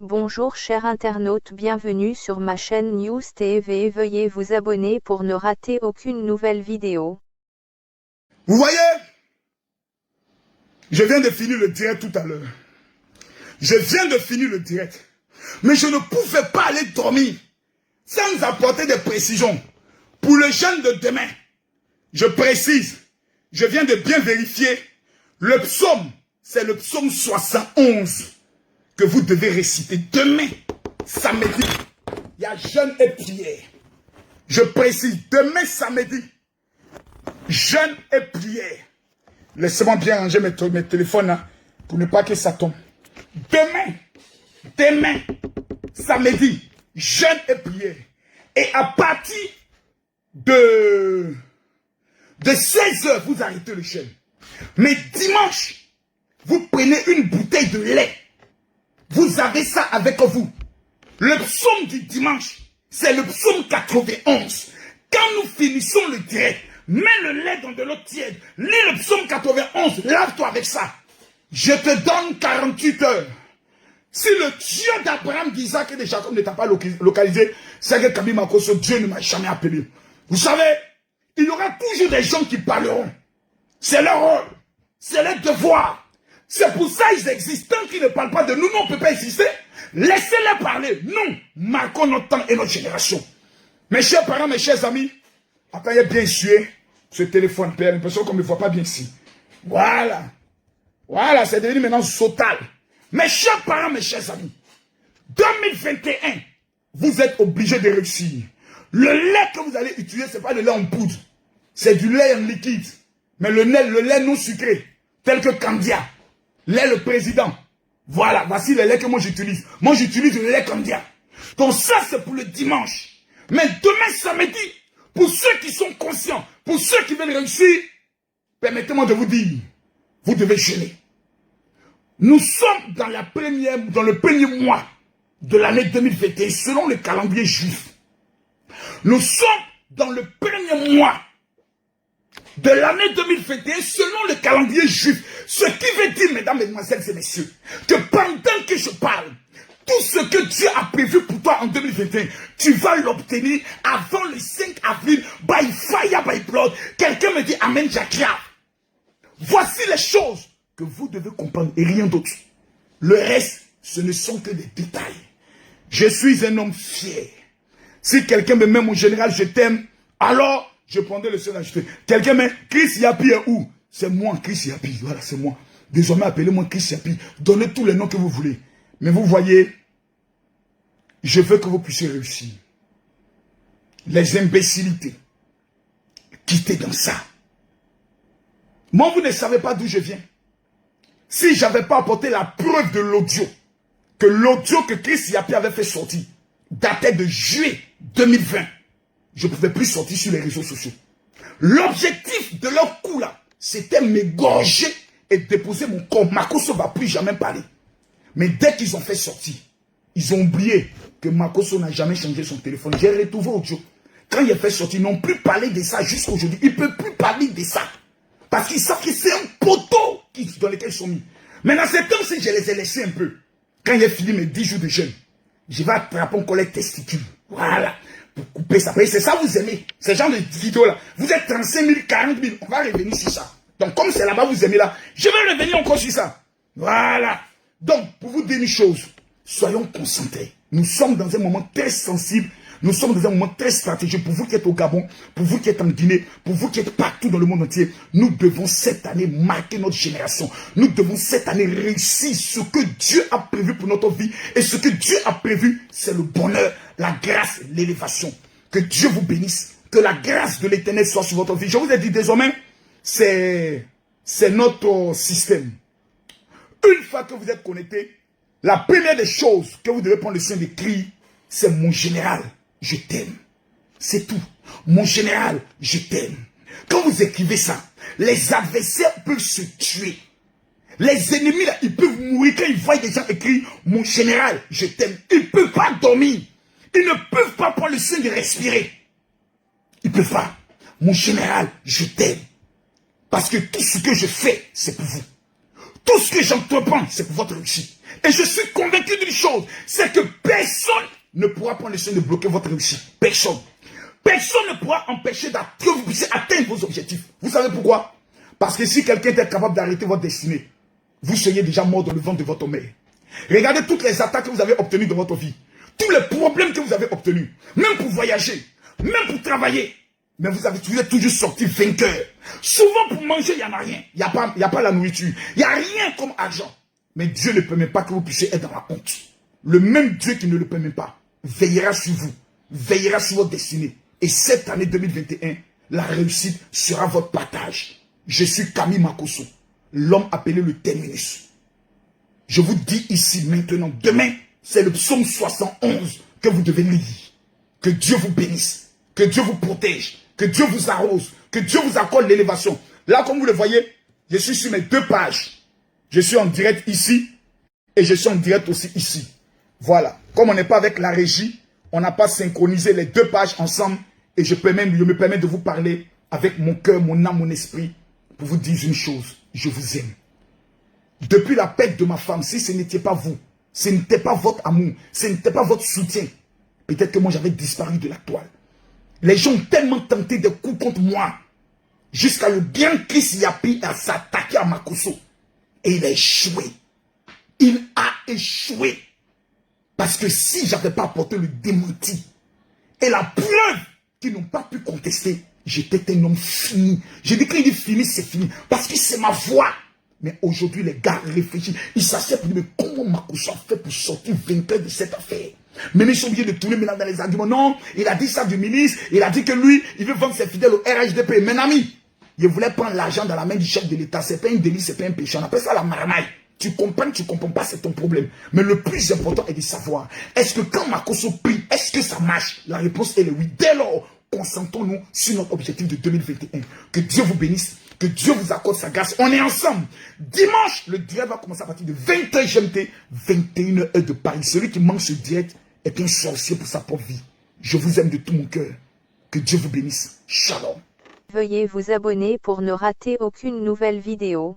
Bonjour chers internautes, bienvenue sur ma chaîne News TV. Veuillez vous abonner pour ne rater aucune nouvelle vidéo. Vous voyez, je viens de finir le direct tout à l'heure. Je viens de finir le direct. Mais je ne pouvais pas aller dormir sans apporter des précisions. Pour le jeûne de demain, je précise, je viens de bien vérifier, le psaume, c'est le psaume 71 que vous devez réciter demain, samedi. Il y a jeûne et prière. Je précise, demain samedi, jeûne et prière. Laissez-moi bien ranger mes téléphones là, pour ne pas que ça tombe. Demain, samedi, jeûne et prière. Et à partir de 16h, vous arrêtez le jeûne. Mais dimanche, vous prenez une bouteille de lait. Vous avez ça avec vous. Le psaume du dimanche, c'est le psaume 91. Quand nous finissons le direct, mets le lait dans de l'eau tiède. Lis le psaume 91, lave-toi avec ça. Je te donne 48 heures. Si le Dieu d'Abraham, d'Isaac et de Jacob ne t'a pas localisé, c'est que Kabi Makoso, Dieu ne m'a jamais appelé. Vous savez, il y aura toujours des gens qui parleront. C'est leur rôle. C'est leur devoir. C'est pour ça qu'ils existent. Tant qu'ils ne parlent pas de nous, on ne peut pas exister. Laissez-les parler. Nous, marquons notre temps et notre génération. Mes chers parents, mes chers amis, attendez bien suer ce téléphone, père. L'impression qu'on ne me voit pas bien ici. Voilà. Voilà, c'est devenu maintenant total. Mes chers parents, mes chers amis, 2021, vous êtes obligés de réussir. Le lait que vous allez utiliser, ce n'est pas le lait en poudre. C'est du lait en liquide. Mais le lait non sucré, tel que Candia, lait le président. Voilà, voici le lait que moi j'utilise. Moi j'utilise le lait Candia. Donc ça c'est pour le dimanche. Mais demain samedi, pour ceux qui sont conscients, pour ceux qui veulent réussir, permettez-moi de vous dire, vous devez jeûner. Nous sommes dans le premier mois de l'année 2021 selon le calendrier juif. Nous sommes dans le premier mois de l'année 2021 selon le calendrier juif. Ce qui veut dire, mesdames, mesdemoiselles et messieurs, que pendant que je parle, tout ce que Dieu a prévu pour toi en 2021, tu vas l'obtenir avant le 5 avril, by fire, by blood. Quelqu'un me dit Amen, Jakia. Voici les choses que vous devez comprendre et rien d'autre. Le reste, ce ne sont que des détails. Je suis un homme fier. Si quelqu'un me met mon général, je t'aime, alors je prendrai le seul ajouté. Quelqu'un me dit, Chris Yapi est où? C'est moi, Chris Yapi. Voilà, c'est moi. Désormais, appelez-moi Chris Yapi. Donnez tous les noms que vous voulez. Mais vous voyez, je veux que vous puissiez réussir. Les imbécilités, quittez dans ça. Moi, vous ne savez pas d'où je viens. Si je n'avais pas apporté la preuve de l'audio, que Chris Yapi avait fait sortir, datait de juillet 2020, je ne pouvais plus sortir sur les réseaux sociaux. L'objectif de leur coup là, c'était m'égorger et déposer mon corps. Makoso ne va plus jamais parler. Mais dès qu'ils ont fait sortir, ils ont oublié que Makoso n'a jamais changé son téléphone. J'ai retrouvé audio. Quand il a fait sortir, ils n'ont plus parlé de ça jusqu'à aujourd'hui. Ils ne peuvent plus parler de ça. Parce qu'ils savent que c'est un poteau dans lequel ils sont mis. Maintenant, c'est comme si je les ai laissés un peu. Quand il a fini mes 10 jours de jeûne, je vais attraper encore les testicules. Voilà. Pour couper ça. C'est ça vous aimez. Ce genre de vidéo-là. Vous êtes 35 000, 40 000. On va revenir sur ça. Donc, comme c'est là-bas vous aimez là, je vais revenir encore sur ça. Voilà. Donc, pour vous dire une chose, soyons concentrés. Nous sommes dans un moment très sensible. Nous sommes dans un moment très stratégique. Pour vous qui êtes au Gabon, pour vous qui êtes en Guinée, pour vous qui êtes partout dans le monde entier, nous devons cette année marquer notre génération. Nous devons cette année réussir ce que Dieu a prévu pour notre vie. Et ce que Dieu a prévu, c'est le bonheur, la grâce, l'élévation. Que Dieu vous bénisse. Que la grâce de l'Éternel soit sur votre vie. Je vous ai dit désormais, c'est notre système. Une fois que vous êtes connecté, la première des choses que vous devez prendre le soin d'écrire, c'est mon général, je t'aime. C'est tout. Mon général, je t'aime. Quand vous écrivez ça, les adversaires peuvent se tuer. Les ennemis, là, ils peuvent mourir quand ils voient des gens écrire mon général, je t'aime. Ils ne peuvent pas dormir. Ils ne peuvent pas prendre le soin de respirer. Ils ne peuvent pas. Mon général, je t'aime. Parce que tout ce que je fais, c'est pour vous. Tout ce que j'entreprends, c'est pour votre réussite. Et je suis convaincu d'une chose, c'est que personne ne pourra prendre le soin de bloquer votre réussite. Personne. Personne ne pourra empêcher que vous puissiez atteindre vos objectifs. Vous savez pourquoi? Parce que si quelqu'un était capable d'arrêter votre destinée, vous seriez déjà mort dans le ventre de votre mère. Regardez toutes les attaques que vous avez obtenues dans votre vie. Tous les problèmes que vous avez obtenus. Même pour voyager. Même pour travailler. Mais vous êtes toujours sorti vainqueur. Souvent pour manger, il n'y en a rien. Il n'y a pas la nourriture. Il n'y a rien comme argent. Mais Dieu ne permet pas que vous puissiez être dans la honte. Le même Dieu qui ne le permet pas veillera sur vous. Veillera sur votre destinée. Et cette année 2021, la réussite sera votre partage. Je suis Camille Makosso, l'homme appelé le terminus. Je vous dis ici maintenant, demain, c'est le psaume 71 que vous devez lire. Que Dieu vous bénisse, que Dieu vous protège, que Dieu vous arrose, que Dieu vous accorde l'élévation. Là, comme vous le voyez, je suis sur mes 2 pages. Je suis en direct ici et je suis en direct aussi ici. Voilà. Comme on n'est pas avec la régie, on n'a pas synchronisé les 2 pages ensemble et je me permets de vous parler avec mon cœur, mon âme, mon esprit pour vous dire une chose. Je vous aime. Depuis la perte de ma femme, si ce n'était pas vous, ce n'était pas votre amour, ce n'était pas votre soutien, peut-être que moi j'avais disparu de la toile. Les gens ont tellement tenté des coups contre moi, jusqu'à le bien Chris Yapi à s'attaquer à Makosso. Et il a échoué. Il a échoué. Parce que si j'avais pas apporté le démenti et la preuve qu'ils n'ont pas pu contester, j'étais un homme fini. Je dis qu'il dit fini, c'est fini. Parce que c'est ma voix. Mais aujourd'hui, les gars réfléchissent. Ils s'achètent pour dire, mais comment Makosso a fait pour sortir vainqueur de cette affaire? Mais ils sont obligés de tourner maintenant dans les arguments. Non, il a dit ça du ministre. Il a dit que lui, il veut vendre ses fidèles au RHDP. Mon ami, il voulait prendre l'argent dans la main du chef de l'État. C'est pas un délit, c'est pas un péché. On appelle ça la marmaille. Tu comprends, tu comprends pas, c'est ton problème. Mais le plus important est de savoir, est-ce que quand Makosso prie, est-ce que ça marche? La réponse est oui. Dès lors, concentrons-nous sur notre objectif de 2021. Que Dieu vous bénisse, que Dieu vous accorde sa grâce. On est ensemble. Dimanche, le direct va commencer à partir de 20h GMT, 21h de Paris. Celui qui manque ce direct est un sorcier pour sa propre vie. Je vous aime de tout mon cœur. Que Dieu vous bénisse. Shalom. Veuillez vous abonner pour ne rater aucune nouvelle vidéo.